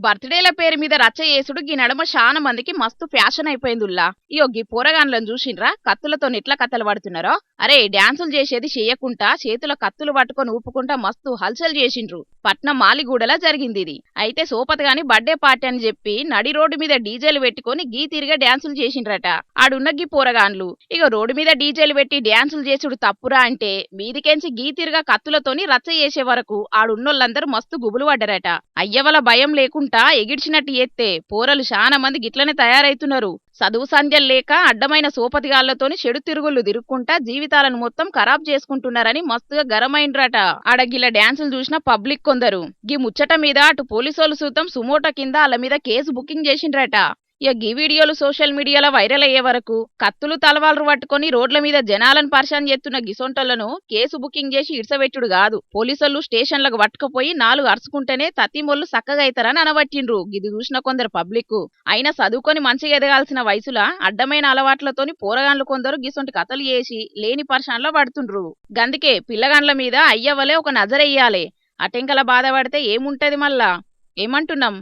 బర్త్డేల పేరు మీద రచ్చ చేసుడు గీ నడమ చాలా మందికి మస్తు ఫ్యాషన్ అయిపోయిందిల్లా. ఇయో గీ పోరగాన్లను చూసిండ్రా కత్తులతో ఎట్లా కథలు పడుతున్నారో. అరే డాన్సులు చేసేది చెయ్యకుండా చేతుల కత్తులు పట్టుకొని ఊపుకుంటా మస్తు హల్చల్ చేసిండ్రు. పట్నం మాలిగూడలా జరిగింది ఇది. అయితే సోపతి గాని బర్త్డే పార్టీ అని చెప్పి నడి రోడ్డు మీద డీజేలు పెట్టుకొని గీ తిరిగా డాన్సులు చేసిండ్రట ఆడున్న గీ పోరగాన్లు. ఇక రోడ్డు మీద డీజేలు పెట్టి డాన్సులు చేసుడు తప్పురా అంటే మీదికెంచి గీ తిరిగా కత్తులతోని రచ్చ చేసే వరకు ఆడున్నోళ్ళందరూ మస్తు గుబులు పడ్డారట. అయ్యవల భయం లేకుండా ఎగిడ్చినట్టు ఎత్తే పోరలు చాలా మంది గిట్లనే తయారైతున్నారు. చదువు సంధ్యలు లేక అడ్డమైన సోపతిగాళ్లతోని చెడు తిరుగుళ్ళు తిరుక్కుంటా జీవితాలను మొత్తం ఖరాబ్ చేసుకుంటున్నారని మస్తుగా గరమైండ్రట. ఆడగిల్ల డాన్సులు చూసిన పబ్లిక్ కొందరు. గీ ముచ్చట మీద అటు పోలీసోలు సూతం సుమోటో కింద వాళ్ళ మీద కేసు బుకింగ్ చేసిండ్రట. ఇక గీ వీడియోలు సోషల్ మీడియాలో వైరల్ అయ్యే వరకు కత్తులు తలవాళ్ళు పట్టుకొని రోడ్ల మీద జనాలను పరిశాన్ చేస్తున్న గిసొంటోళ్లను కేసు బుకింగ్ చేసి ఇడ్సబెట్టుడు కాదు, పోలీసులు స్టేషన్లకు పట్టుకుపోయి 4 అరుచుకుంటేనే తత్తిమొళ్ళు సక్కగా అవుతారని అనబట్టిండ్రు. ఇది చూసిన కొందరు పబ్లిక్. అయినా చదువుకొని మంచిగా ఎదగాల్సిన వయసులా అడ్డమైన అలవాట్లతోని పోరగాన్లు కొందరు గిసొంటి కథలు చేసి లేని పరిశాన్లో పడుతుండ్రు. గందుకే పిల్లగాండ్ల మీద అయ్యవలే ఒక నజరెయ్యాలే. అటెంకల బాధపడితే ఏముంటది మళ్ళా. ఏమంటున్నాం?